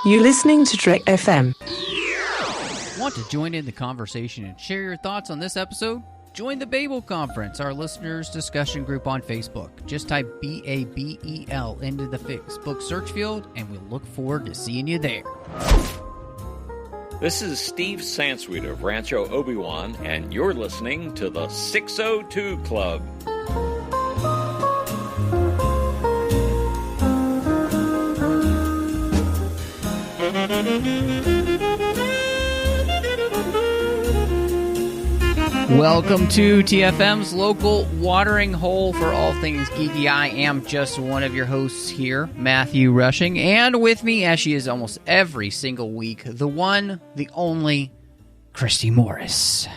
You're listening to Trek FM. Want to join in the conversation and share your thoughts on this episode? Join the Babel Conference, our listeners' discussion group on Facebook. Just type BABEL into the Facebook search field, and we'll look forward to seeing you there. This is Steve Sansweet of Rancho Obi-Wan, and you're listening to the 602 Club. Welcome to TFM's local watering hole for all things geeky. I am just one of your hosts here, Matthew Rushing, and with me, as she is almost every single week, the one, the only, Christy Morris.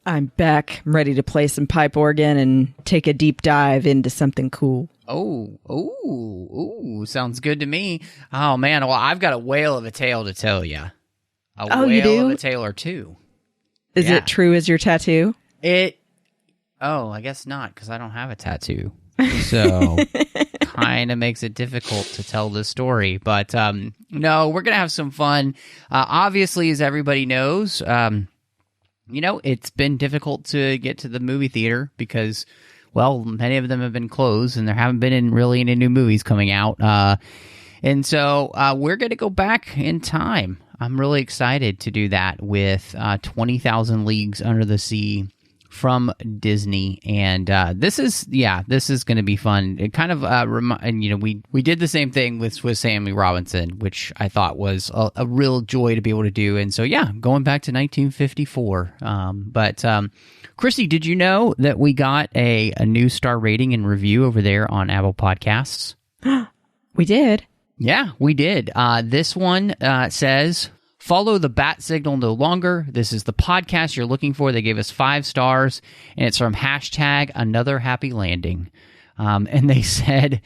I'm back. I'm ready to play some pipe organ and take a deep dive into something cool. Oh, sounds good to me. Oh, man, well, I've got a whale of a tale to tell you. You do? Of a tale or two. Is it true as your tattoo? I guess not, because I don't have a tattoo. So, kind of makes it difficult to tell this story. But, no, we're going to have some fun. Obviously, as everybody knows, it's been difficult to get to the movie theater because, well, many of them have been closed and there haven't been really any new movies coming out. And so we're going to go back in time. I'm really excited to do that with 20,000 Leagues Under the Sea from Disney, and this is going to be fun. It kind of we did the same thing with Swiss Family Robinson, which I thought was a real joy to be able to do. And so going back to 1954. But Christy, did you know that we got a new star rating and review over there on Apple Podcasts? We did. Yeah, we did. This one says, follow the bat signal no longer. This is the podcast you're looking for. They gave us 5 stars, and it's from hashtag Another Happy Landing. And they said,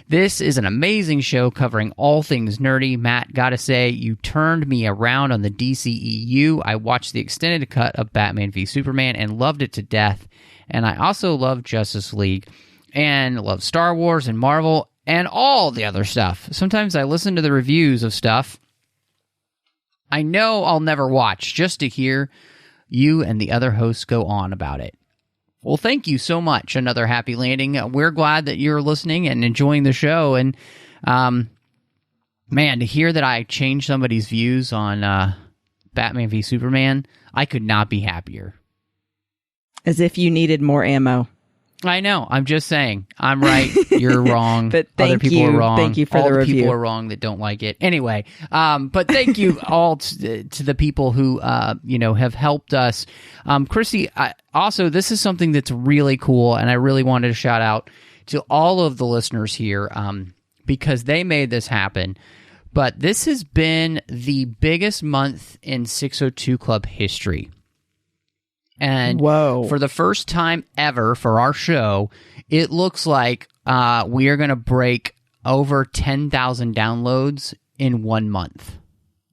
this is an amazing show covering all things nerdy. Matt, gotta say, you turned me around on the DCEU. I watched the extended cut of Batman v Superman and loved it to death. And I also love Justice League and love Star Wars and Marvel and all the other stuff. Sometimes I listen to the reviews of stuff I know I'll never watch just to hear you and the other hosts go on about it. Well, thank you so much, Another Happy Landing. We're glad that you're listening and enjoying the show. And, man, to hear that I changed somebody's views on Batman v Superman, I could not be happier. As if you needed more ammo. I know. I'm just saying. I'm right. You're wrong. But other people are wrong. Thank you for all the review. People are wrong that don't like it. Anyway, but thank you all to the people who have helped us. Christy, also, this is something that's really cool, and I really wanted to shout out to all of the listeners here because they made this happen. But this has been the biggest month in 602 Club history. And for the first time ever for our show, it looks like we are going to break over 10,000 downloads in 1 month.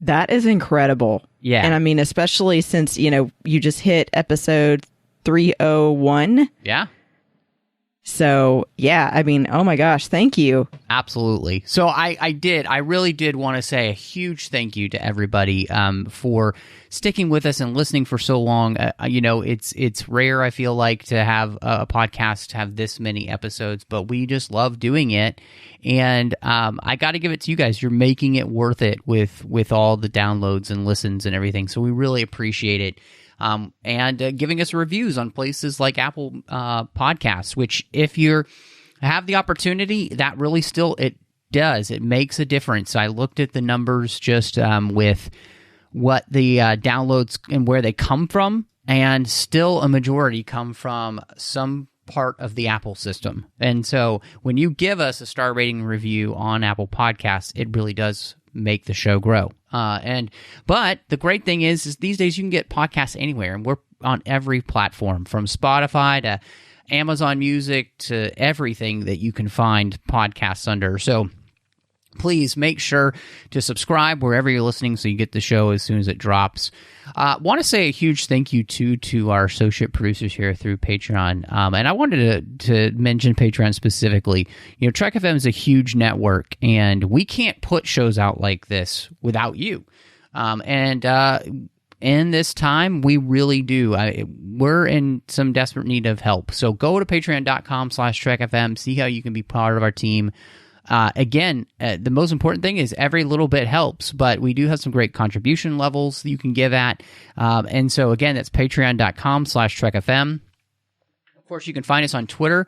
That is incredible. Yeah. And I mean, especially since, you just hit episode 301. Yeah. So, yeah, I mean, oh my gosh, thank you. Absolutely. So I really did want to say a huge thank you to everybody for sticking with us and listening for so long. It's rare, I feel like, to have a podcast have this many episodes, but we just love doing it. And I got to give it to you guys. You're making it worth it with all the downloads and listens and everything. So we really appreciate it. And giving us reviews on places like Apple Podcasts, which if you have the opportunity, that really still, it does. It makes a difference. I looked at the numbers just with what the downloads and where they come from, and still a majority come from some part of the Apple system. And so when you give us a star rating review on Apple Podcasts, it really does make the show grow. But the great thing is these days you can get podcasts anywhere, and we're on every platform from Spotify to Amazon Music to everything that you can find podcasts under. So please make sure to subscribe wherever you're listening so you get the show as soon as it drops. Want to say a huge thank you to our associate producers here through Patreon. And I wanted to mention Patreon specifically. You know, Trek FM is a huge network, and we can't put shows out like this without you. In this time, we really do. We're in some desperate need of help. So go to patreon.com/TrekFM, see how you can be part of our team. Again, the most important thing is every little bit helps, but we do have some great contribution levels that you can give at. And so again, that's patreon.com/TrekFM. Of course, you can find us on Twitter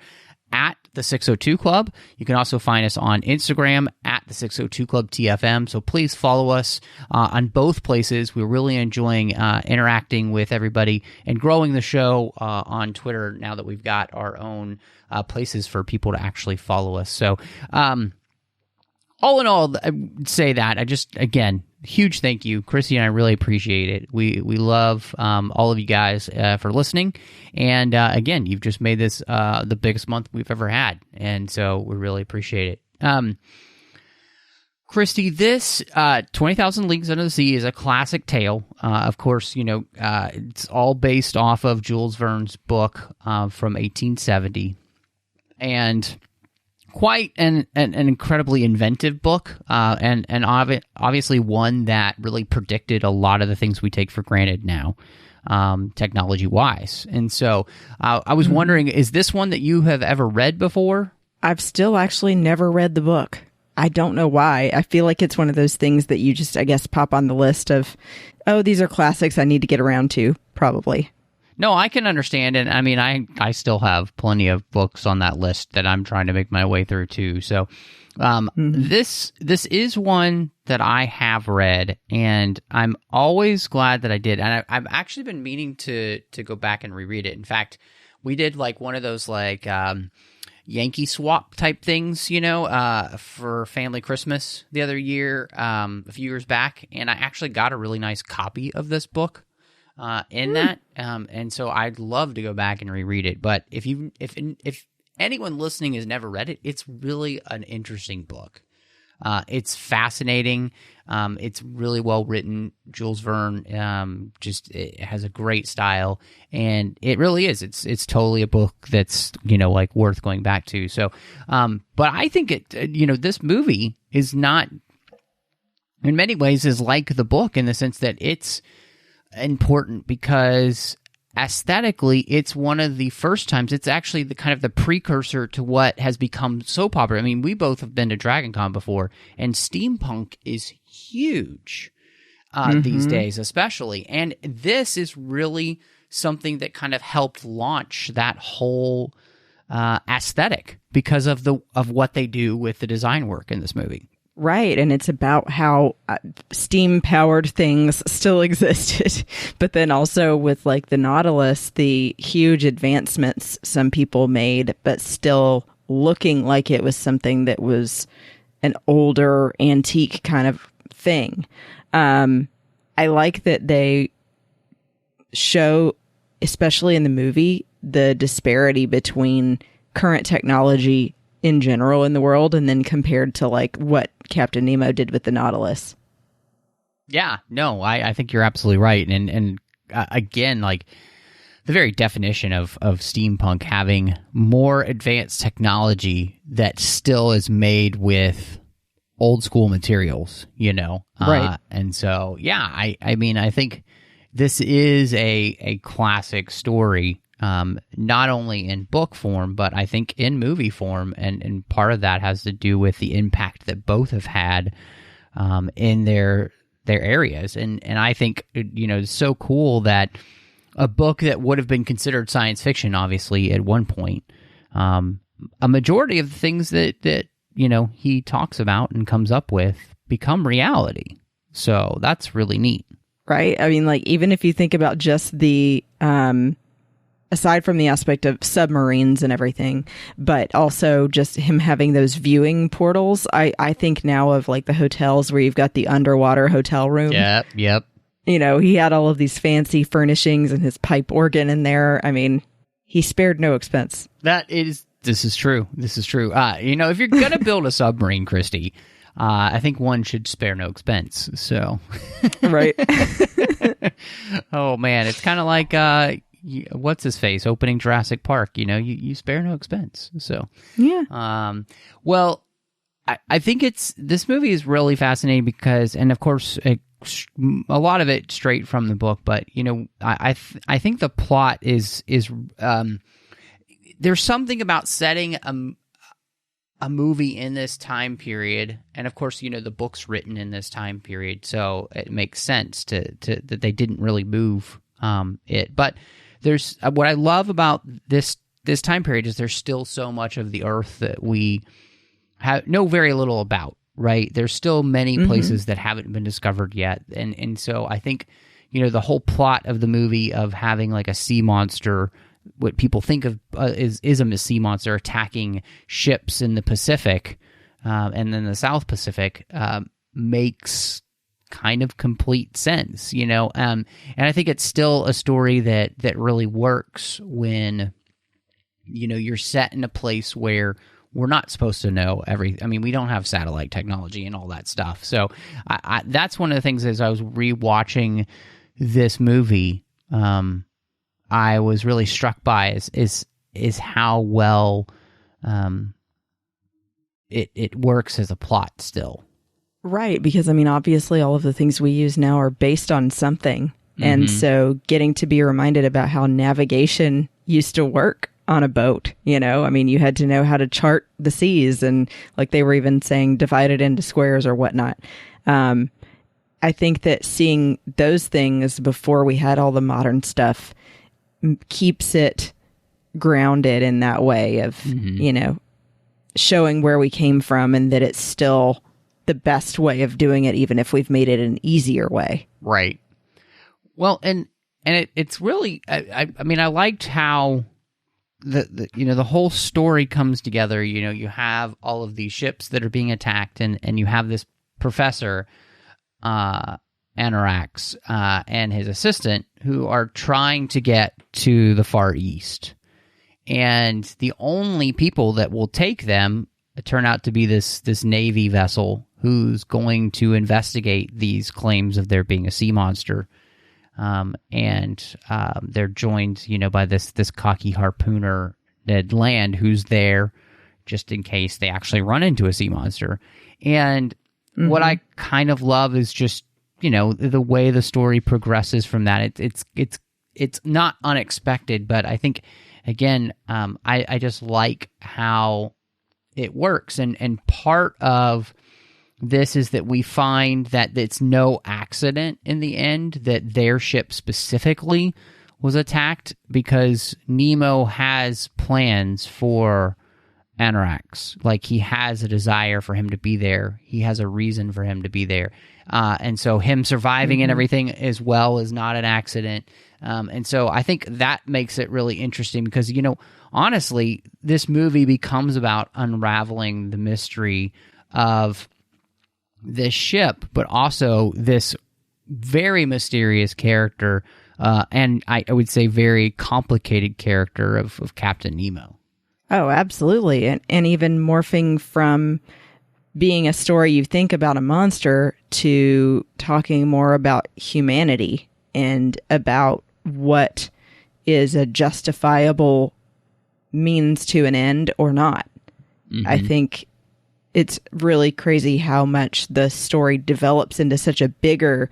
at the 602 Club. You can also find us on Instagram at the 602 Club TFM. So please follow us on both places. We're really enjoying interacting with everybody and growing the show on Twitter now that we've got our own places for people to actually follow us. So all in all, I would say that again, huge thank you. Christy and I really appreciate it. We love all of you guys for listening. And again, you've just made this the biggest month we've ever had. And so we really appreciate it. Christy, this 20,000 Leagues Under the Sea is a classic tale. Of course, you know, it's all based off of Jules Verne's book from 1870. And quite an incredibly inventive book, and obviously one that really predicted a lot of the things we take for granted now, technology-wise. And so I was wondering, is this one that you have ever read before? I've still actually never read the book. I don't know why. I feel like it's one of those things that you just, I guess, pop on the list of, oh, these are classics I need to get around to, probably. No, I can understand, and I mean, I still have plenty of books on that list that I'm trying to make my way through too. So, this is one that I have read, and I'm always glad that I did. And I've actually been meaning to go back and reread it. In fact, we did like one of those like Yankee swap type things, you know, for family Christmas the other year, a few years back, and I actually got a really nice copy of this book. That, and so I'd love to go back and reread it. But if anyone listening has never read it, it's really an interesting book. It's fascinating. It's really well written. Jules Verne, it has a great style, and it really is. It's totally a book that's, you know, like worth going back to. So, but I think this movie is not, in many ways, is like the book in the sense that it's important because aesthetically it's one of the first times, it's actually the kind of the precursor to what has become so popular. I mean, we both have been to DragonCon before, and steampunk is huge these days, especially. And this is really something that kind of helped launch that whole aesthetic because of what they do with the design work in this movie. Right, and it's about how steam-powered things still existed, but then also with like the Nautilus, the huge advancements some people made, but still looking like it was something that was an older, antique kind of thing. I like that they show, especially in the movie, the disparity between current technology in general in the world and then compared to like what Captain Nemo did with the Nautilus. Yeah, no, I think you're absolutely right. And again, like the very definition of steampunk having more advanced technology that still is made with old school materials, you know? Right. And so, yeah, I mean, I think this is a classic story. Not only in book form, but I think in movie form, and part of that has to do with the impact that both have had in their areas, and I think, you know, it's so cool that a book that would have been considered science fiction, obviously at one point, a majority of the things that you know he talks about and comes up with become reality. So that's really neat, right? I mean, like even if you think about just the aside from the aspect of submarines and everything, but also just him having those viewing portals. I think now of like the hotels where you've got the underwater hotel room. Yep. You know, he had all of these fancy furnishings and his pipe organ in there. I mean, he spared no expense. This is true. You know, if you're going to build a submarine, Christy, I think one should spare no expense. So, Right. oh man, it's kind of like what's his face opening Jurassic Park. You spare no expense. So Yeah. Well, I think this movie is really fascinating because, and of course, a lot of it straight from the book. But I think the plot is there's something about setting a movie in this time period, and of course, the book's written in this time period, so it makes sense to that they didn't really move it. But there's what I love about this time period is there's still so much of the Earth that we know very little about, right? There's still many places that haven't been discovered yet. And so I think, the whole plot of the movie of having like a sea monster, what people think of is a sea monster attacking ships in the Pacific and then the South Pacific makes kind of complete sense, and I think it's still a story that really works when, you're set in a place where we're not supposed to know everything. I mean, we don't have satellite technology and all that stuff. So that's one of the things as I was rewatching this movie, I was really struck by is how well it works as a plot still. Right, because obviously all of the things we use now are based on something. And so getting to be reminded about how navigation used to work on a boat, you had to know how to chart the seas, and like they were even saying, divide it into squares or whatnot. I think that seeing those things before we had all the modern stuff keeps it grounded in that way of, showing where we came from and that it's still the best way of doing it, even if we've made it an easier way. Right. Well, and it's really, I mean, I liked how the whole story comes together. You have all of these ships that are being attacked, and you have this professor, Anorax, and his assistant who are trying to get to the Far East. And the only people that will take them turn out to be this Navy vessel who's going to investigate these claims of there being a sea monster. And they're joined, by this cocky harpooner, Ned Land, who's there just in case they actually run into a sea monster. And what I kind of love is just, the way the story progresses from that. It's not unexpected, but I think, again, I just like how it works. And part of this is that we find that it's no accident in the end that their ship specifically was attacked, because Nemo has plans for Anorax. Like, he has a desire for him to be there. He has a reason for him to be there. And so him surviving and everything as well is not an accident. And so I think that makes it really interesting because, honestly, this movie becomes about unraveling the mystery of this ship, but also this very mysterious character, and I would say very complicated character of Captain Nemo. Oh, absolutely. And even morphing from being a story you think about a monster to talking more about humanity and about what is a justifiable means to an end or not. I think it's really crazy how much the story develops into such a bigger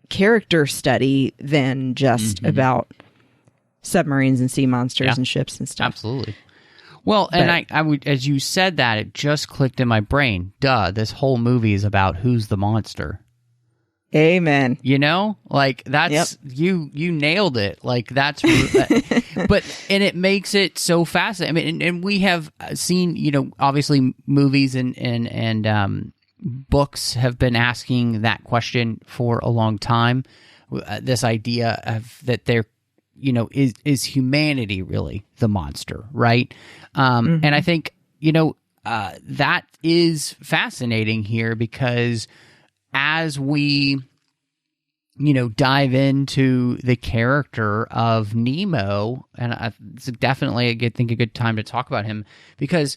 character study than just about submarines and sea monsters and ships and stuff. Absolutely. Well, and I would, as you said that, it just clicked in my brain. Duh, this whole movie is about who's the monster. Amen. Like that's you nailed it. Like that's but and it makes it so fascinating. I mean, and we have seen, obviously movies and books have been asking that question for a long time. This idea of that they're, is humanity really the monster, right? And I think, that is fascinating here because as we, dive into the character of Nemo, and it's definitely, I think, a good time to talk about him because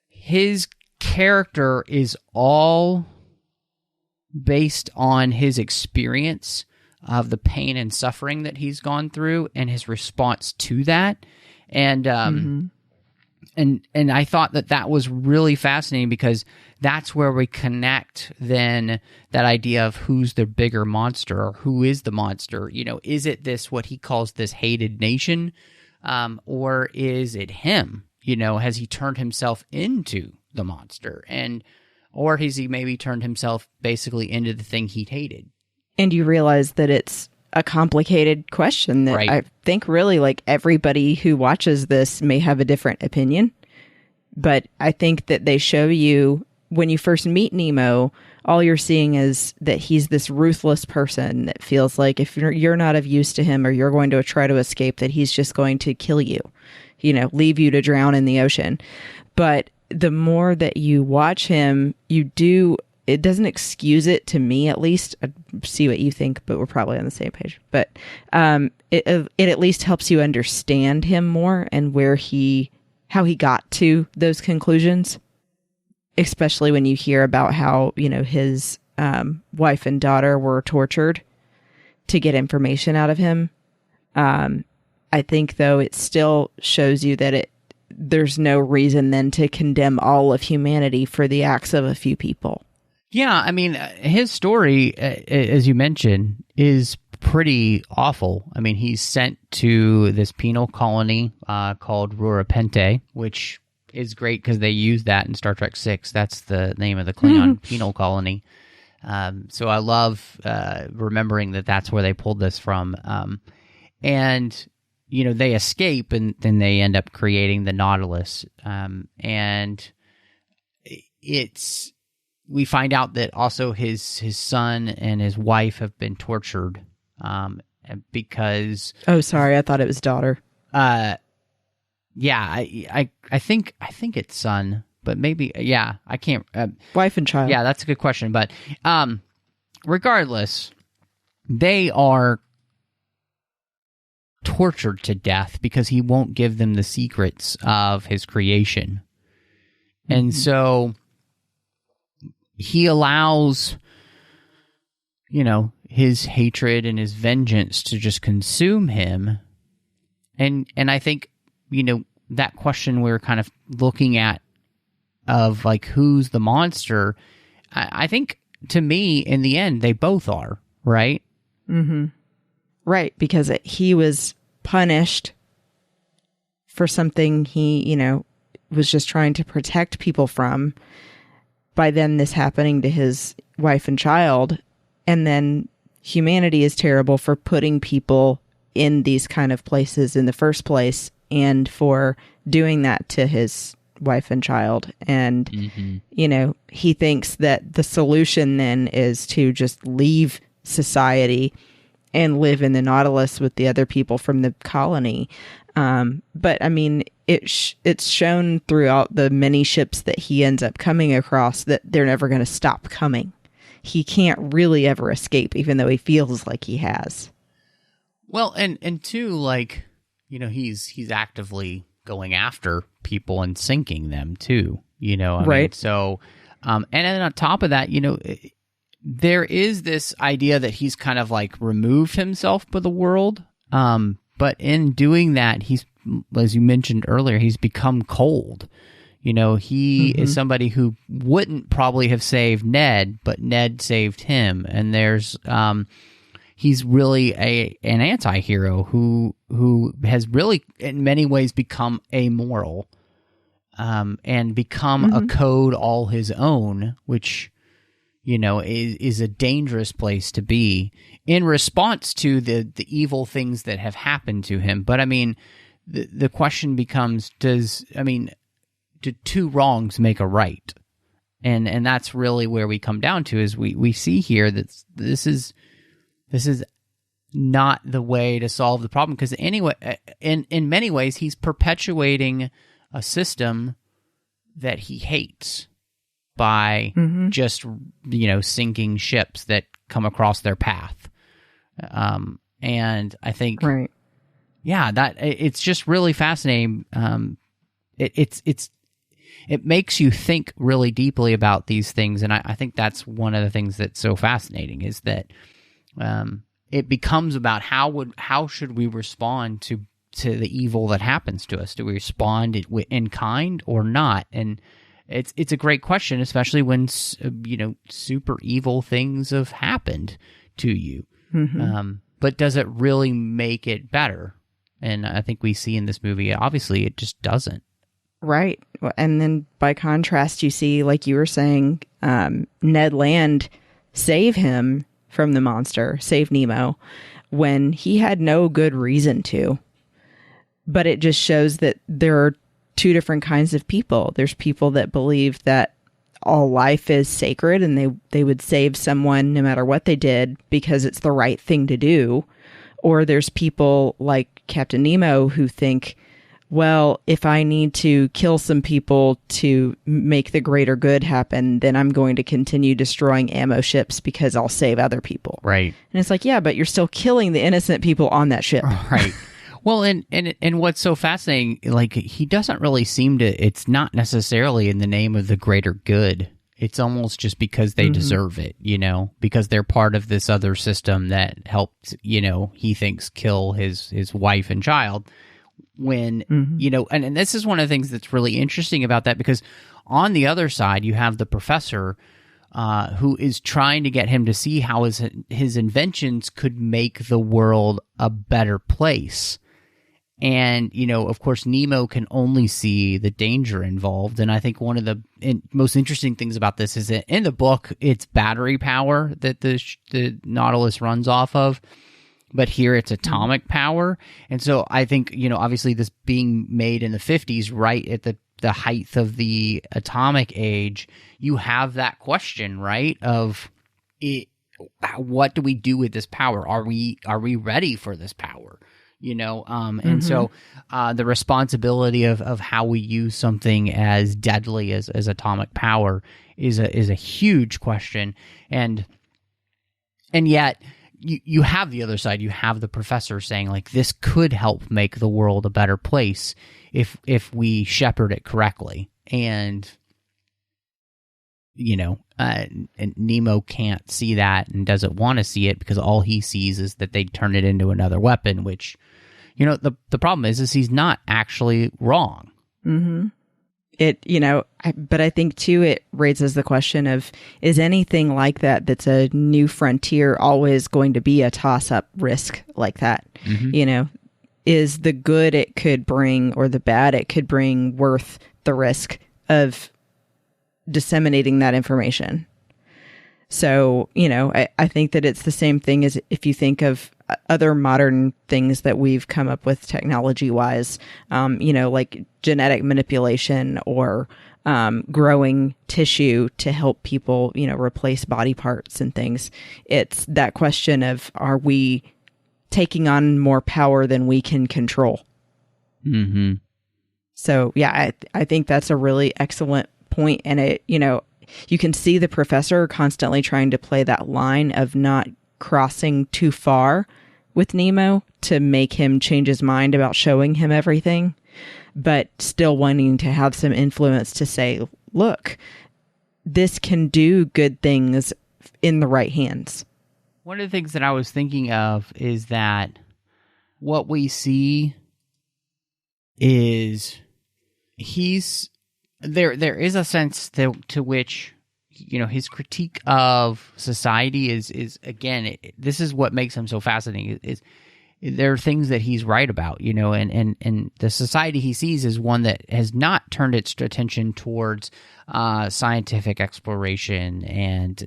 his character is all based on his experience of the pain and suffering that he's gone through and his response to that. And and I thought that was really fascinating, because that's where we connect then that idea of who's the bigger monster, or who is the monster. You know, is it this, what he calls this hated nation, or is it him? You know, has he turned himself into the monster, or has he maybe turned himself basically into the thing he hated? And you realize that it's a complicated question that Right. I think really like everybody who watches this may have a different opinion. But I think that they show you, when you first meet Nemo, all you're seeing is that he's this ruthless person that feels like if you're not of use to him, or you're going to try to escape, that he's just going to kill you, you know, leave you to drown in the ocean. But the more that you watch him, it doesn't excuse it, to me at least. I see what you think, but we're probably on the same page. But it at least helps you understand him more, and how he got to those conclusions, especially when you hear about how, you know, his wife and daughter were tortured to get information out of him. I think, though, it still shows you that there's no reason then to condemn all of humanity for the acts of a few people. Yeah, I mean, his story, as you mentioned, is pretty awful. I mean, he's sent to this penal colony called Rurapente, which is great because they use that in Star Trek VI. That's the name of the Klingon penal colony. So I love remembering that that's where they pulled this from. And, you know, they escape, and then they end up creating the Nautilus. And we find out that also his son and his wife have been tortured because... Oh, sorry, I thought it was daughter. Yeah, I think it's son, but maybe, yeah, I can't... wife and child. Yeah, that's a good question. But regardless, they are tortured to death because he won't give them the secrets of his creation. And so he allows, you know, his hatred and his vengeance to just consume him. And I think, you know, that question we were kind of looking at of like, who's the monster? I think, to me, in the end, they both are, right? Mm-hmm. Right, because he was punished for something he, you know, was just trying to protect people from, by then this happening to his wife and child. And then humanity is terrible for putting people in these kind of places in the first place, and for doing that to his wife and child. And, you know, he thinks that the solution then is to just leave society and live in the Nautilus with the other people from the colony. But I mean, it's shown throughout the many ships that he ends up coming across that they're never going to stop coming. He can't really ever escape, even though he feels like he has. Well, and two, like, you know, he's actively going after people and sinking them too, you know? I mean, so, and then on top of that, you know, there is this idea that he's kind of like removed himself from the world. But in doing that, he's, as you mentioned earlier, he's become cold. You know, he is somebody who wouldn't probably have saved Ned, but Ned saved him. And there's, he's really an anti-hero who has really, in many ways, become amoral, and become a code all his own, which, you know, is a dangerous place to be in response to the evil things that have happened to him. But I mean, the question becomes, do two wrongs make a right? And that's really where we come down to, is we see here that this is not the way to solve the problem, because anyway, in many ways, he's perpetuating a system that he hates by just, you know, sinking ships that come across their path. And I think, yeah, that it's just really fascinating. it makes you think really deeply about these things. And I think that's one of the things that's so fascinating, is that it becomes about how should we respond to the evil that happens to us? Do we respond in kind or not? And it's a great question, especially when super evil things have happened to you. But does it really make it better? And I think we see in this movie, obviously, it just doesn't. Right. And then by contrast, you see, like you were saying, Ned Land save him from the monster, save Nemo, when he had no good reason to. But it just shows that there are two different kinds of people. There's people that believe that all life is sacred and they would save someone no matter what they did because it's the right thing to do. Or there's people like Captain Nemo who think, well, if I need to kill some people to make the greater good happen, then I'm going to continue destroying ammo ships because I'll save other people. Right. And it's like, yeah, but you're still killing the innocent people on that ship. Right. Well, and what's so fascinating, like, he doesn't really seem to, it's not necessarily in the name of the greater good. It's almost just because they deserve it, because they're part of this other system that helped, he thinks kill his wife and child. When, and this is one of the things that's really interesting about that, because on the other side, you have the professor who is trying to get him to see how his inventions could make the world a better place. And, of course, Nemo can only see the danger involved. And I think one of the most interesting things about this is that in the book, it's battery power that the Nautilus runs off of. But here it's atomic power. And so I think, obviously this being made in the 50s, right at the height of the atomic age, you have that question, right, of what do we do with this power? Are we ready for this power? And so the responsibility of how we use something as deadly as atomic power is a huge question. And yet you have the other side. You have the professor saying, like, this could help make the world a better place if we shepherd it correctly. And and Nemo can't see that and doesn't want to see it because all he sees is that they turn it into another weapon, which, the problem is he's not actually wrong. Mm-hmm. But I think too, it raises the question of, is anything like that's a new frontier always going to be a toss-up risk like that? Mm-hmm. Is the good it could bring or the bad it could bring worth the risk of disseminating that information? So, I think that it's the same thing as if you think of other modern things that we've come up with technology-wise, like genetic manipulation or growing tissue to help people, replace body parts and things. It's that question of, are we taking on more power than we can control? Mm-hmm. So, yeah, I think that's a really excellent point. And it, you can see the professor constantly trying to play that line of not crossing too far with Nemo to make him change his mind about showing him everything, but still wanting to have some influence to say, look, this can do good things in the right hands. One of the things that I was thinking of is that what we see is there is a sense to which, his critique of society is again, this is what makes him so fascinating, is there are things that he's right about, and the society he sees is one that has not turned its attention towards scientific exploration and,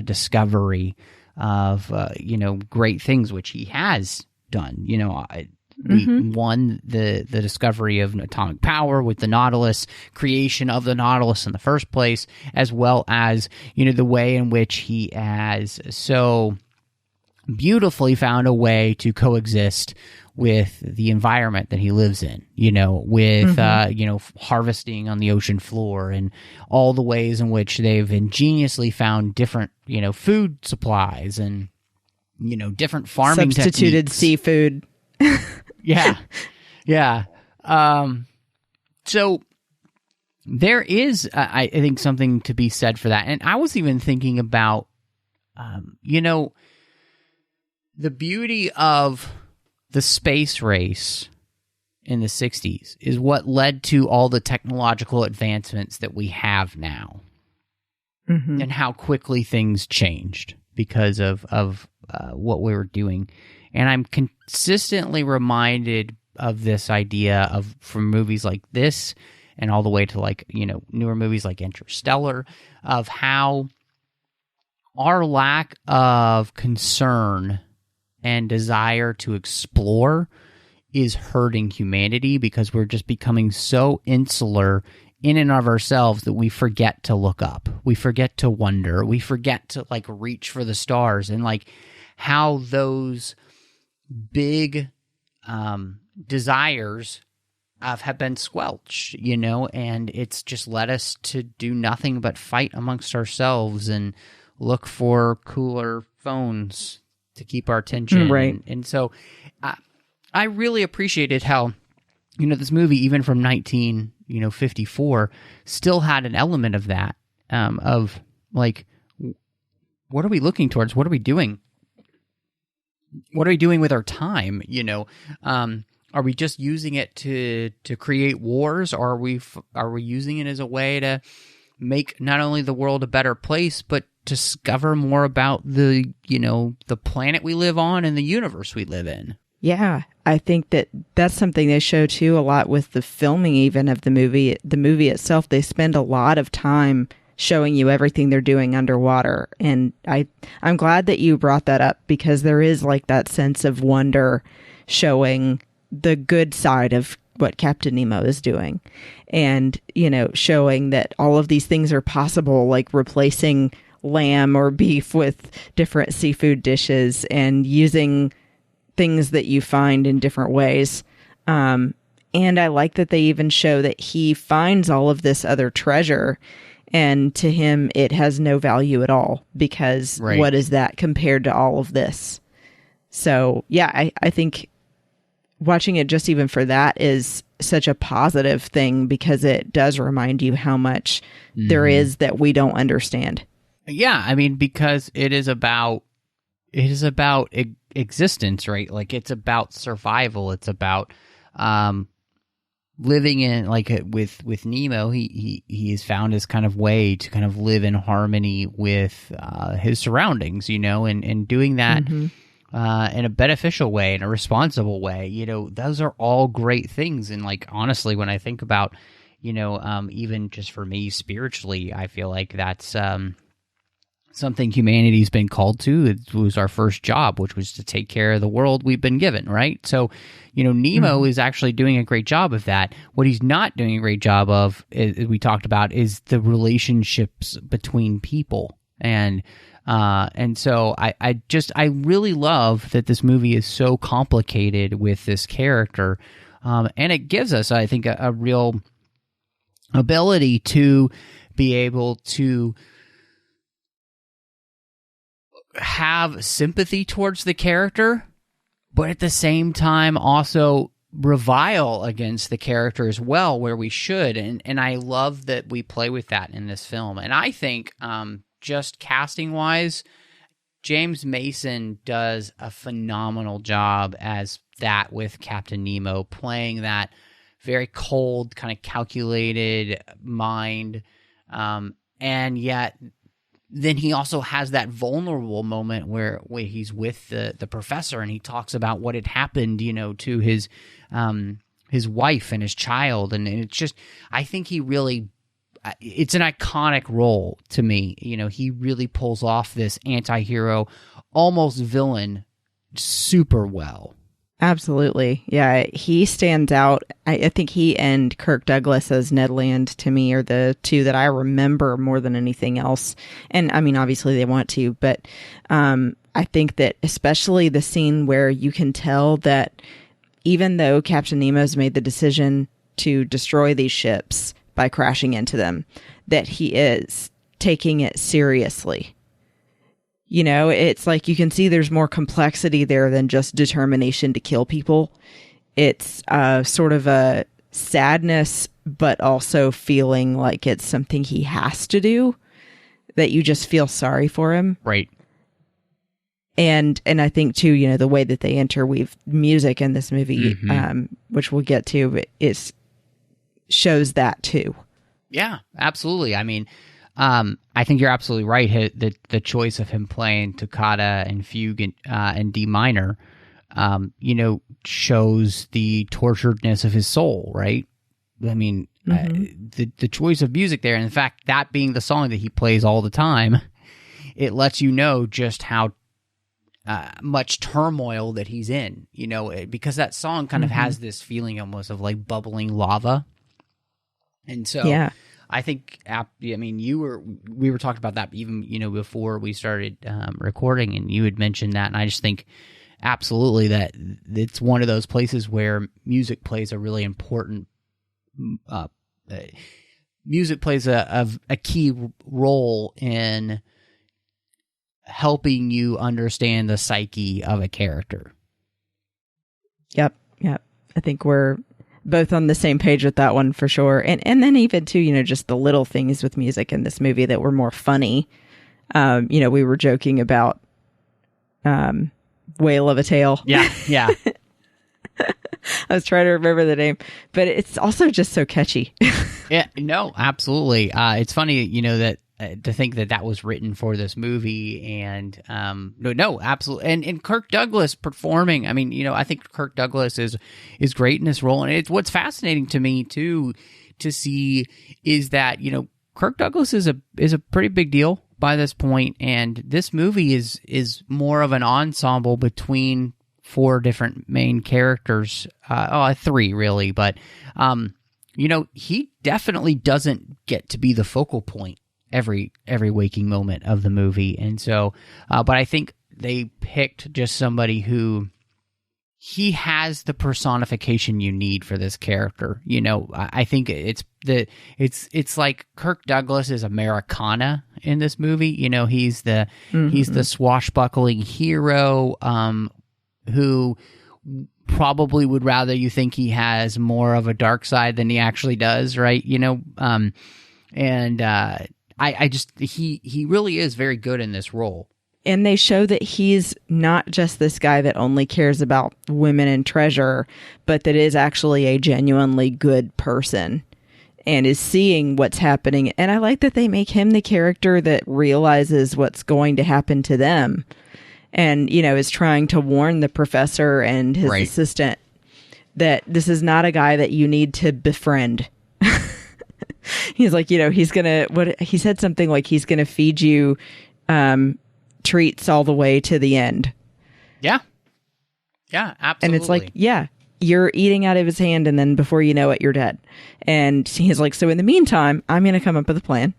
discovery of, great things, which he has done. We won the discovery of atomic power with the Nautilus, creation of the Nautilus in the first place, as well as, the way in which he has so beautifully found a way to coexist with the environment that he lives in, with, harvesting on the ocean floor and all the ways in which they've ingeniously found different, food supplies and, different farming substituted techniques. Seafood. Yeah. Yeah. So there is, I think, something to be said for that. And I was even thinking about, the beauty of the space race in the 60s is what led to all the technological advancements that we have now, and how quickly things changed because of what we were doing. And I'm consistently reminded of this idea of from movies like this and all the way to newer movies like Interstellar, of how our lack of concern and desire to explore is hurting humanity, because we're just becoming so insular in and of ourselves that we forget to look up. We forget to wonder. We forget to reach for the stars, and how those big desires have been squelched, and it's just led us to do nothing but fight amongst ourselves and look for cooler phones to keep our attention. Right. And so I really appreciated how, this movie, even from 1954, still had an element of that, of what are we looking towards? What are we doing? What are we doing with our time? Are we just using it to create wars, or are we using it as a way to make not only the world a better place, but discover more about the planet we live on and the universe we live in? Yeah, I think that's something they show too a lot with the filming even of the movie. The movie itself, they spend a lot of time showing you everything they're doing underwater. And I'm glad that you brought that up, because there is that sense of wonder, showing the good side of what Captain Nemo is doing, and, showing that all of these things are possible, like replacing lamb or beef with different seafood dishes and using things that you find in different ways. And I like that they even show that he finds all of this other treasure, and to him, it has no value at all, because what is that compared to all of this? So, yeah, I think watching it just even for that is such a positive thing, because it does remind you how much there is that we don't understand. Yeah, I mean, because it is about existence, right? It's about survival. It's about living in, with Nemo, he has found his kind of way to kind of live in harmony with his surroundings, and doing that in a beneficial way, in a responsible way. Those are all great things. And honestly, when I think about, even just for me spiritually, I feel like that's something humanity's been called to. It was our first job, which was to take care of the world we've been given, right? So, Nemo is actually doing a great job of that. What he's not doing a great job of, as we talked about, is the relationships between people. And so I really love that this movie is so complicated with this character. And it gives us, I think, a real ability to be able to have sympathy towards the character, but at the same time also revile against the character as well, where we should. And I love that we play with that in this film. And I think just casting-wise, James Mason does a phenomenal job as that with Captain Nemo, playing that very cold, kind of calculated mind, and yet then he also has that vulnerable moment where he's with the professor, and he talks about what had happened, to his wife and his child, and it's just, I think he really, it's an iconic role to me. He really pulls off this anti-hero, almost villain, super well. Absolutely. Yeah, he stands out. I think he and Kirk Douglas as Ned Land, to me, are the two that I remember more than anything else. And I mean, obviously they want to, but I think that especially the scene where you can tell that even though Captain Nemo's made the decision to destroy these ships by crashing into them, that he is taking it seriously. It's like you can see there's more complexity there than just determination to kill people. It's sort of a sadness, but also feeling like it's something he has to do, that you just feel sorry for him. Right. And I think too, you know, the way that they interweave music in this movie, which we'll get to, shows that too. Yeah, absolutely. I mean, I think you're absolutely right. The choice of him playing toccata and fugue and D minor, you know, shows the torturedness of his soul, right? I mean, the choice of music there, and in fact, that being the song that he plays all the time, it lets you know just how much turmoil that he's in, you know, because that song kind of has this feeling almost of like bubbling lava. And so I think, I mean, we were talking about that even, you know, before we started recording, and you had mentioned that. And I just think absolutely that it's one of those places where music plays a really important, music plays a key role in helping you understand the psyche of a character. Yep. I think we're both on the same page with that one for sure. And then even too, you know, just the little things with music in this movie that were more funny. You know, we were joking about Whale of a Tale. Yeah. I was trying to remember the name, but it's also just so catchy. Yeah, no, absolutely. It's funny, you know, that to think that was written for this movie, and no, absolutely. And Kirk Douglas performing. I mean, you know, I think Kirk Douglas is great in this role, and it's what's fascinating to me too to see is that, you know, Kirk Douglas is a pretty big deal by this point, and this movie is more of an ensemble between 4 different main characters, 3 really, but you know, he definitely doesn't get to be the focal point every waking moment of the movie. And so but I think they picked just somebody who he has the personification you need for this character. You know, I think it's like Kirk Douglas is Americana in this movie. You know, he's the swashbuckling hero who probably would rather you think he has more of a dark side than he actually does, right? You know, I just he really is very good in this role. And they show that he's not just this guy that only cares about women and treasure, but that is actually a genuinely good person and is seeing what's happening. And I like that they make him the character that realizes what's going to happen to them and, you know, is trying to warn the professor and his assistant that this is not a guy that you need to befriend. He's like, you know, he said something like he's going to feed you treats all the way to the end. Yeah, absolutely. And it's like, yeah, you're eating out of his hand, and then before you know it, you're dead. And he's like, so in the meantime, I'm going to come up with a plan.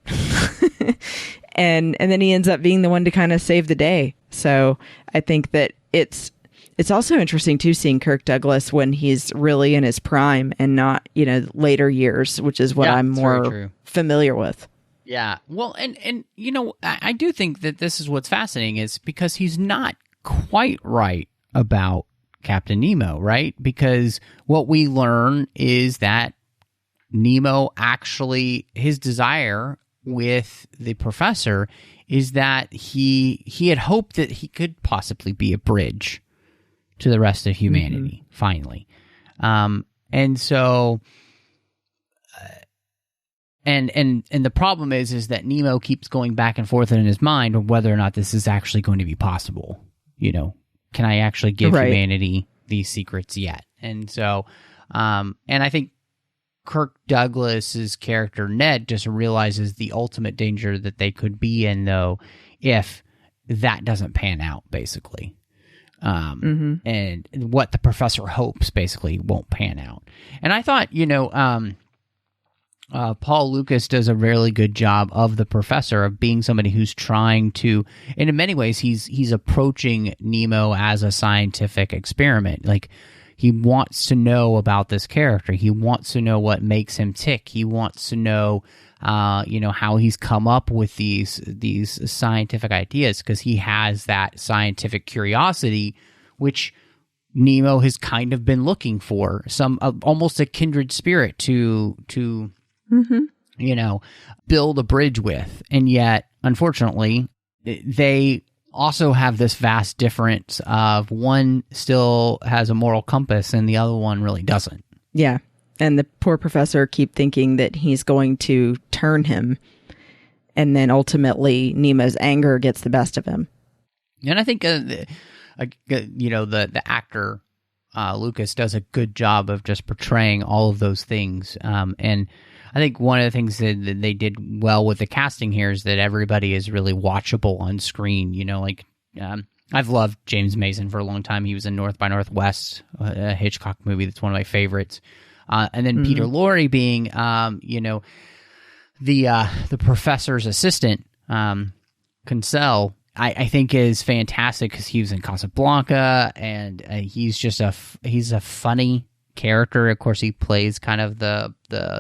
and then he ends up being the one to kind of save the day. So I think that it's also interesting too, seeing Kirk Douglas when he's really in his prime and not, you know, later years, which is what I'm more familiar with. Yeah. Well, and you know, I do think that this is what's fascinating is because he's not quite right about Captain Nemo, right? Because what we learn is that Nemo actually, his desire with the professor is that he had hoped that he could possibly be a bridge to the rest of humanity, finally. And so... And the problem is that Nemo keeps going back and forth in his mind of whether or not this is actually going to be possible. You know, can I actually give humanity these secrets yet? And so, and I think Kirk Douglas's character Ned just realizes the ultimate danger that they could be in, though, if that doesn't pan out, basically. And what the professor hopes basically won't pan out. And I thought, you know, Paul Lukas does a really good job of the professor, of being somebody who's trying to, and in many ways, he's approaching Nemo as a scientific experiment. Like, he wants to know about this character. He wants to know what makes him tick. He wants to know, you know, how he's come up with these scientific ideas, because he has that scientific curiosity, which Nemo has kind of been looking for, some almost a kindred spirit to build a bridge with. And yet, unfortunately, they also have this vast difference of one still has a moral compass and the other one really doesn't. Yeah. And the poor professor keep thinking that he's going to turn him. And then ultimately Nemo's anger gets the best of him. And I think, the actor, Lukas, does a good job of just portraying all of those things. And I think one of the things that they did well with the casting here is that everybody is really watchable on screen. I've loved James Mason for a long time. He was in North by Northwest, a Hitchcock movie that's one of my favorites. And then Peter Lorre being, the professor's assistant, Kunsel, I think is fantastic because he was in Casablanca, and he's just he's a funny character. Of course, he plays kind of the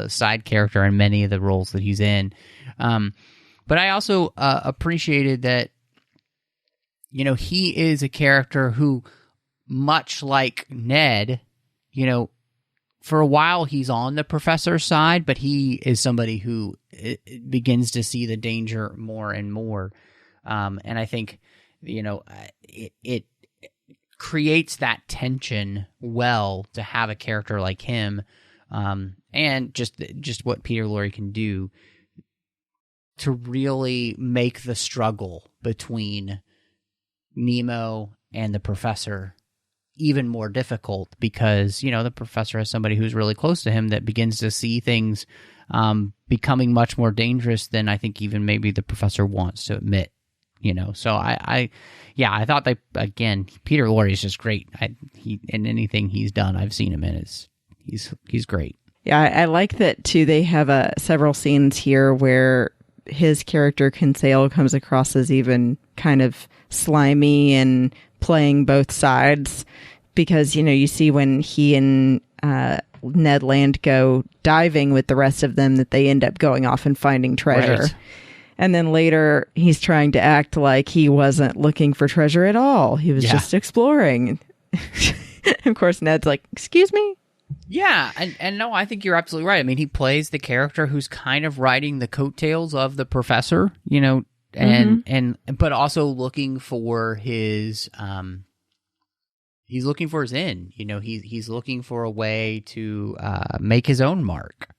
side character in many of the roles that he's in. But I also appreciated that, he is a character who, much like Ned, for a while he's on the professor's side, but he is somebody who begins to see the danger more and more. And I think, it creates that tension well to have a character like him, and just what Peter Lorre can do to really make the struggle between Nemo and the professor even more difficult, because the professor has somebody who's really close to him that begins to see things becoming much more dangerous than I think even maybe the professor wants to admit. So I thought that, again, Peter Lorre is just great. In anything he's done, I've seen him in, he's great. Yeah, I like that too. They have several scenes here where his character Kinsale comes across as even kind of slimy and playing both sides, because you see when he and Ned Land go diving with the rest of them that they end up going off and finding treasure. Right. And then later he's trying to act like he wasn't looking for treasure at all. He was just exploring. Of course, Ned's like, excuse me? Yeah, and no, I think you're absolutely right. I mean, he plays the character who's kind of riding the coattails of the professor, but also looking for his he's looking for his end. He's looking for a way to make his own mark.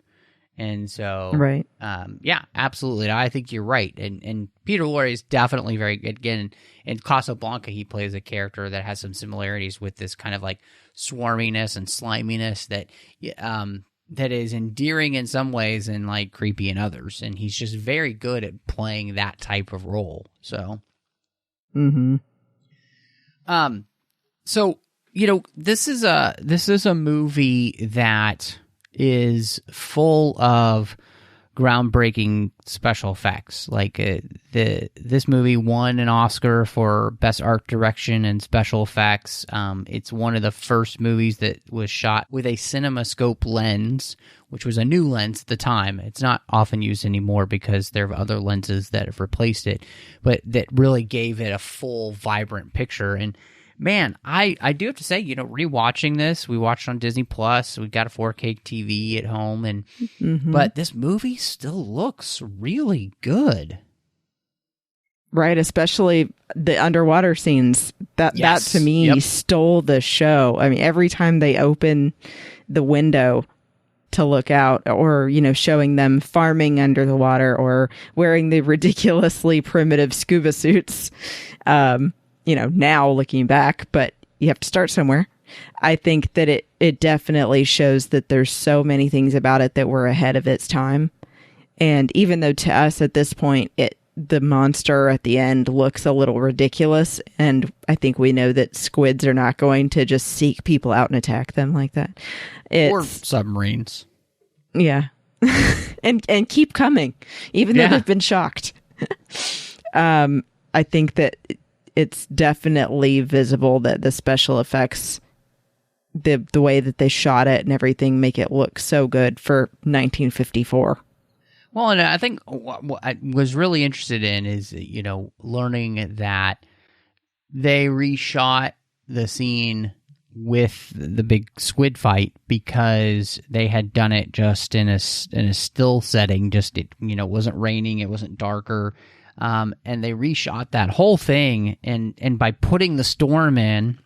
And so, right. Absolutely. I think you're right. And Peter Lorre is definitely very good. Again, in Casablanca, he plays a character that has some similarities with this kind of like swarminess and sliminess that is endearing in some ways and like creepy in others. And he's just very good at playing that type of role. So, this is a movie that is full of groundbreaking special effects. Like this movie won an Oscar for Best Art Direction and Special Effects. It's one of the first movies that was shot with a CinemaScope lens, which was a new lens at the time. It's not often used anymore because there are other lenses that have replaced it, but that really gave it a full, vibrant picture. And man, I do have to say, rewatching this, we watched on Disney Plus. We got a 4K TV at home, and but this movie still looks really good. Right, especially the underwater scenes. That to me stole the show. I mean, every time they open the window to look out, or showing them farming under the water or wearing the ridiculously primitive scuba suits. Now looking back, but you have to start somewhere. I think that it definitely shows that there's so many things about it that were ahead of its time. And even though to us at this point, the monster at the end looks a little ridiculous, and I think we know that squids are not going to just seek people out and attack them like that. Or submarines. Yeah. and keep coming, even though they've been shocked. I think that it's definitely visible that the special effects, the way that they shot it and everything, make it look so good for 1954. Well, and I think what I was really interested in is, learning that they reshot the scene with the big squid fight because they had done it just in a still setting. Just it wasn't raining, it wasn't darker, and they reshot that whole thing. And by putting the storm in,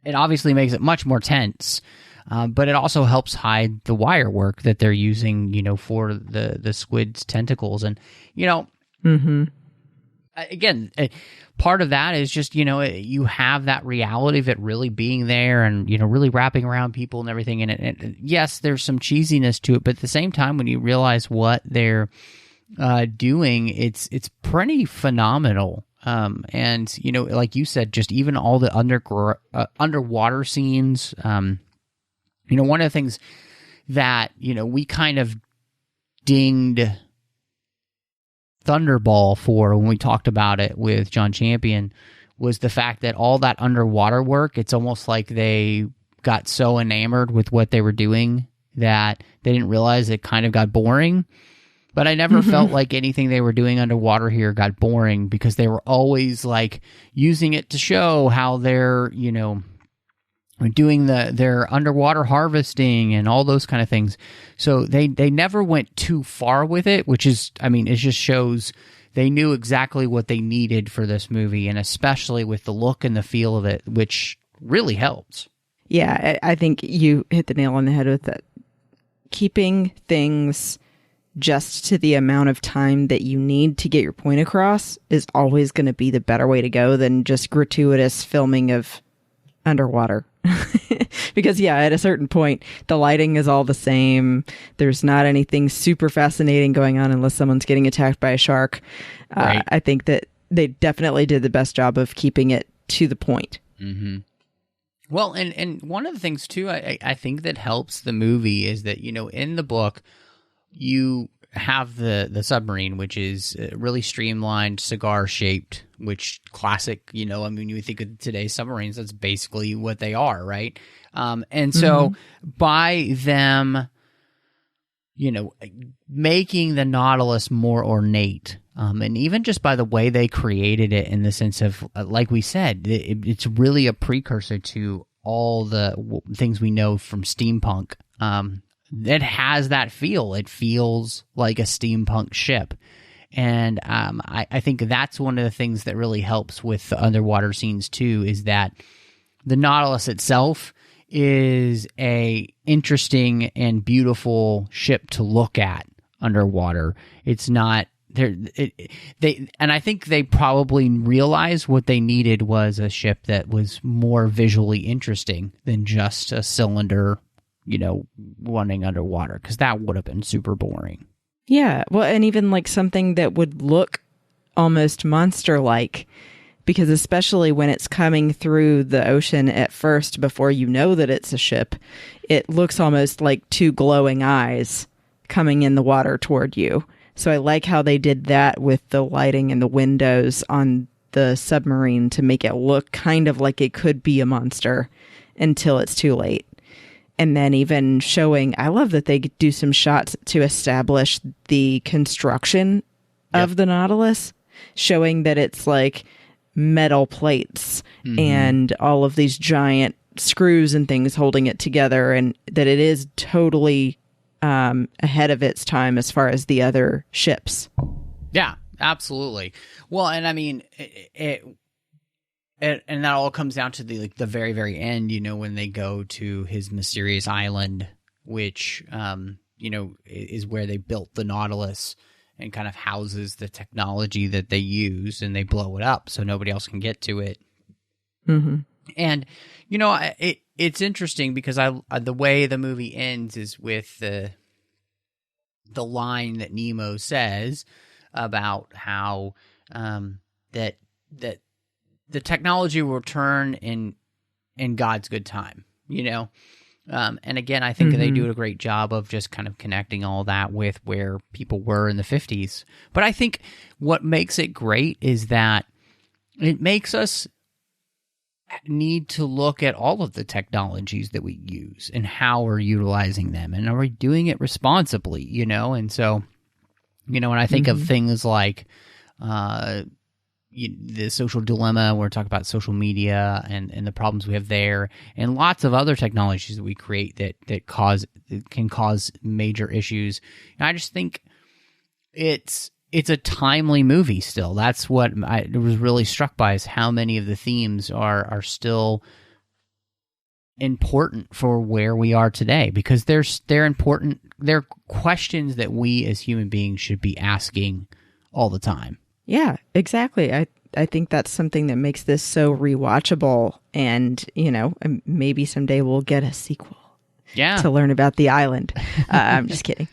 it obviously makes it much more tense. But it also helps hide the wire work that they're using, for the squid's tentacles. And, again, part of that is just, you have that reality of it really being there and, really wrapping around people and everything. And yes, there's some cheesiness to it, but at the same time, when you realize what they're doing, it's pretty phenomenal. And, like you said, just even all the underwater scenes, one of the things that, we kind of dinged Thunderball for when we talked about it with John Champion was the fact that all that underwater work, it's almost like they got so enamored with what they were doing that they didn't realize it kind of got boring. But I never felt like anything they were doing underwater here got boring because they were always like using it to show how they're, doing their underwater harvesting and all those kind of things. So they never went too far with it, which is, it just shows they knew exactly what they needed for this movie, and especially with the look and the feel of it, which really helps. Yeah, I think you hit the nail on the head with that. Keeping things just to the amount of time that you need to get your point across is always going to be the better way to go than just gratuitous filming of underwater. Because at a certain point the lighting is all the same, there's not anything super fascinating going on unless someone's getting attacked by a shark. Right. I think that they definitely did the best job of keeping it to the point. Mm-hmm. Well, and one of the things too I think that helps the movie is that in the book you have the submarine, which is really streamlined, cigar shaped, which classic, you think of today's submarines, that's basically what they are, right? And so by them, making the Nautilus more ornate, and even just by the way they created it in the sense of, like we said, it's really a precursor to all the things we know from steampunk. It has that feel. It feels like a steampunk ship. And I think that's one of the things that really helps with the underwater scenes too, is that the Nautilus itself is a interesting and beautiful ship to look at underwater. It's not and I think they probably realized what they needed was a ship that was more visually interesting than just a cylinder, running underwater, because that would have been super boring. Yeah, well, and even like something that would look almost monster-like, because especially when it's coming through the ocean at first before you know that it's a ship, it looks almost like two glowing eyes coming in the water toward you. So I like how they did that with the lighting and the windows on the submarine to make it look kind of like it could be a monster until it's too late. And then even showing, I love that they do some shots to establish the construction of the Nautilus, showing that it's like metal plates and all of these giant screws and things holding it together, and that it is totally ahead of its time as far as the other ships. Yeah, absolutely. Well, and and that all comes down to the very, very end, when they go to his mysterious island, which, is where they built the Nautilus and kind of houses the technology that they use, and they blow it up so nobody else can get to it. Mm-hmm. And, it's interesting because the way the movie ends is with the line that Nemo says about how that the technology will return in God's good time, And again, I think they do a great job of just kind of connecting all that with where people were in the 50s. But I think what makes it great is that it makes us need to look at all of the technologies that we use and how we're utilizing them, and are we doing it responsibly, And so, when I think of things like, the social dilemma. We're talking about social media and the problems we have there, and lots of other technologies that we create that can cause major issues. And I just think it's a timely movie still. That's what I was really struck by, is how many of the themes are still important for where we are today, because they're important. They're questions that we as human beings should be asking all the time. Yeah, exactly. I think that's something that makes this so rewatchable, and maybe someday we'll get a sequel. Yeah. To learn about the island. I'm just kidding.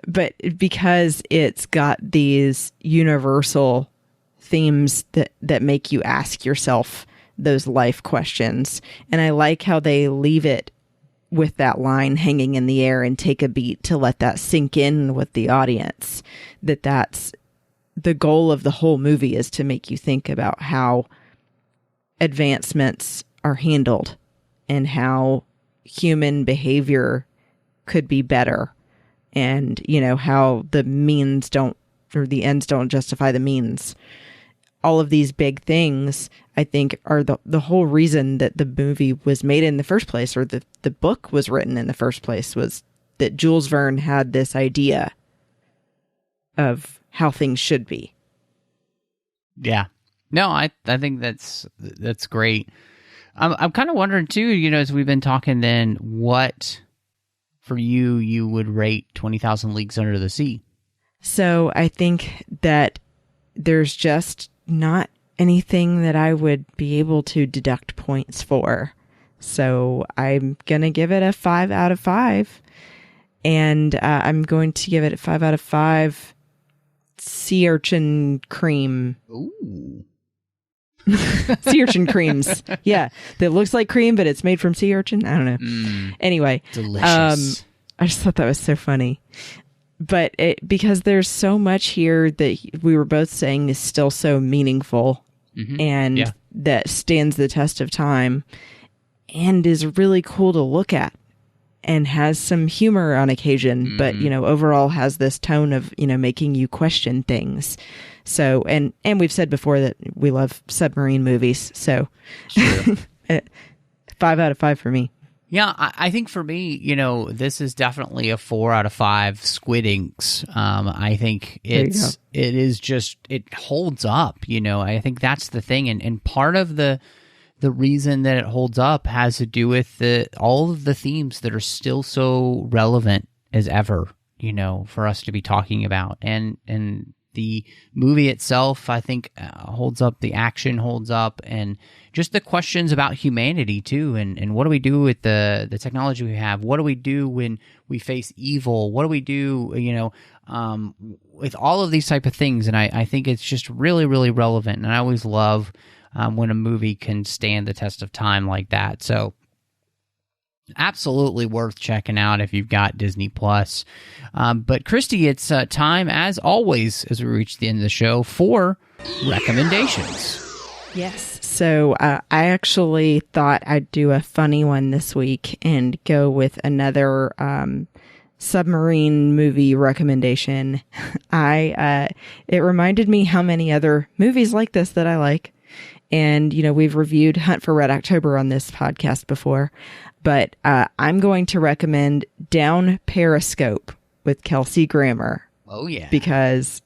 But because it's got these universal themes that make you ask yourself those life questions. And I like how they leave it with that line hanging in the air and take a beat to let that sink in with the audience. That's the goal of the whole movie, is to make you think about how advancements are handled and how human behavior could be better, and how the ends don't justify the means. All of these big things, I think, are the whole reason that the movie was made in the first place, or the book was written in the first place, was that Jules Verne had this idea of how things should be. Yeah. No, I think that's great. I'm kind of wondering too, as we've been talking, then what for you would rate 20,000 Leagues Under the Sea? So I think that there's just not anything that I would be able to deduct points for. So I'm going to give it a 5 out of 5. And I'm going to give it a 5 out of 5 sea urchin cream. Ooh. Sea urchin creams. Yeah. That looks like cream, but it's made from sea urchin. I don't know. Anyway. Delicious. I just thought that was so funny. But because there's so much here that we were both saying is still so meaningful, and that stands the test of time and is really cool to look at and has some humor on occasion, but, overall has this tone of, making you question things. So, and we've said before that we love submarine movies. So 5 out of 5 for me. Yeah, I think for me, this is definitely a 4 out of 5 Squid Inks. I think it holds up, I think that's the thing. And part of the reason that it holds up has to do with all of the themes that are still so relevant as ever, for us to be talking about. And the movie itself, I think, holds up. The action holds up, and just the questions about humanity too, and what do we do with the technology we have? What do we do when we face evil? What do we do, with all of these type of things? And I think it's just really, really relevant. And I always love when a movie can stand the test of time like that. So absolutely worth checking out if you've got Disney Plus. But Christy, it's time, as always, as we reach the end of the show, for recommendations. Yes. So I actually thought I'd do a funny one this week and go with another submarine movie recommendation. It reminded me how many other movies like this that I like. And, we've reviewed Hunt for Red October on this podcast before. But I'm going to recommend Down Periscope with Kelsey Grammer. Oh, yeah. Because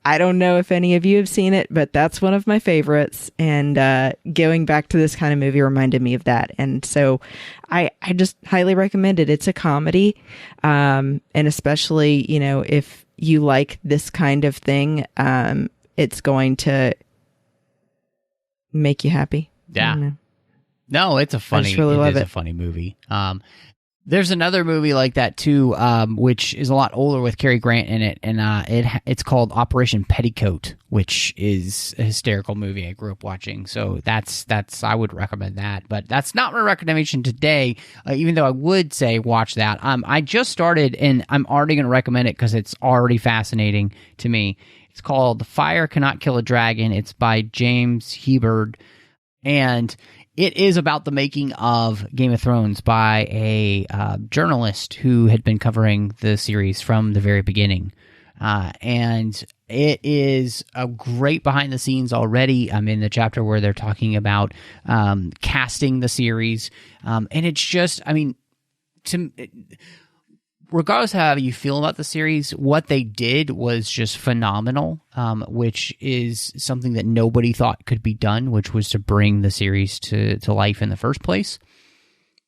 I don't know if any of you have seen it, but that's one of my favorites. And going back to this kind of movie reminded me of that. And so I just highly recommend it. It's a comedy. And especially, if you like this kind of thing, it's going to make you happy. Yeah. No, it's a funny. It is a funny movie. There's another movie like that too, which is a lot older with Cary Grant in it, and it's called Operation Petticoat, which is a hysterical movie I grew up watching. So that's I would recommend that, but that's not my recommendation today. Even though I would say watch that. I just started, and I'm already going to recommend it because it's already fascinating to me. It's called Fire Cannot Kill a Dragon. It's by James Hebard, and it is about the making of Game of Thrones by a journalist who had been covering the series from the very beginning. And It is a great behind the scenes already. I'm in the chapter where they're talking about casting the series. And it's just, I mean, regardless of how you feel about the series, what they did was just phenomenal, which is something that nobody thought could be done, which was to bring the series to life in the first place.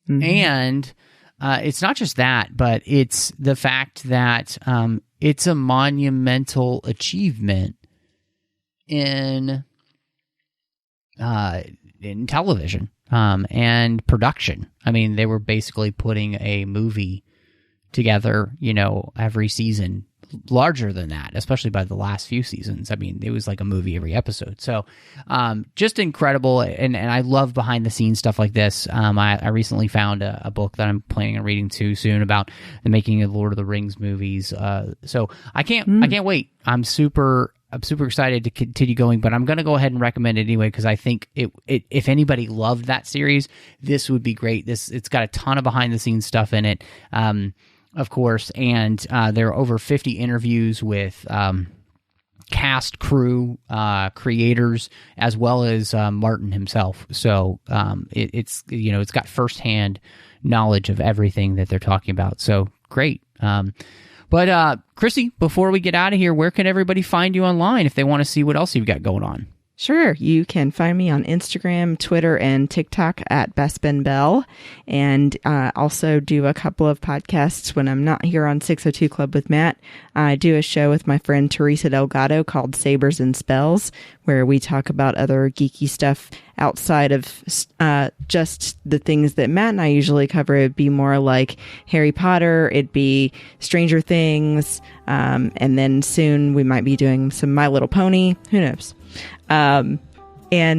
Mm-hmm. And it's not just that, but it's the fact that it's a monumental achievement in television and production. I mean, they were basically putting a movie together, every season, larger than that, especially by the last few seasons. I mean, it was like a movie every episode. So just incredible. And I love behind the scenes stuff like this. I recently found a book that I'm planning on reading too soon about the making of the Lord of the Rings movies. So I can't wait. I'm super excited to continue going, but I'm going to go ahead and recommend it anyway, because I think if anybody loved that series, this would be great. It's got a ton of behind the scenes stuff in it. Of course, and there are over 50 interviews with cast, crew, creators, as well as Martin himself. So it's got firsthand knowledge of everything that they're talking about. So great. But Christy, before we get out of here, where can everybody find you online if they want to see what else you've got going on? Sure. You can find me on Instagram, Twitter, and TikTok at BestBenBell, and also do a couple of podcasts when I'm not here on 602 Club with Matt. I do a show with my friend Teresa Delgado called Sabers and Spells, where we talk about other geeky stuff outside of just the things that Matt and I usually cover. It'd be more like Harry Potter, it'd be Stranger Things, and then soon we might be doing some My Little Pony. Who knows? And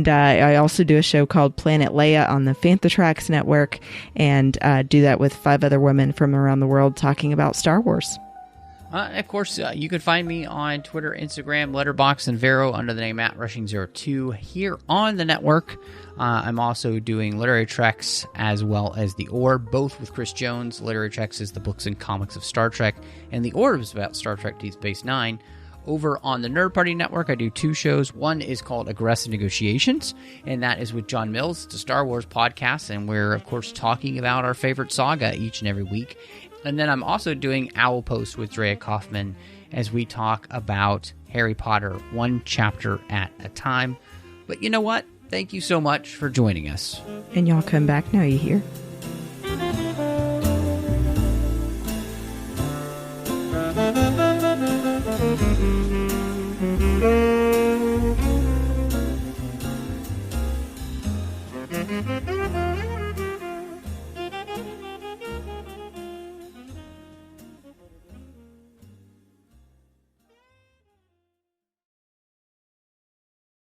I also do a show called Planet Leia on the Fantatrax Network, and do that with 5 other women from around the world talking about Star Wars. Of course, you can find me on Twitter, Instagram, Letterboxd, and Vero under the name MattRushing02 here on the network. I'm also doing Literary Treks as well as The Orb, both with Chris Jones. Literary Treks is the books and comics of Star Trek, and The Orb is about Star Trek Deep Space Nine. Over on the Nerd Party Network, I do 2 shows. One is called Aggressive Negotiations, and that is with John Mills. It's a Star Wars podcast, and we're, of course, talking about our favorite saga each and every week. And then I'm also doing Owl Post with Drea Kaufman as we talk about Harry Potter, one chapter at a time. But you know what? Thank you so much for joining us. And y'all come back now, you hear? Thank you.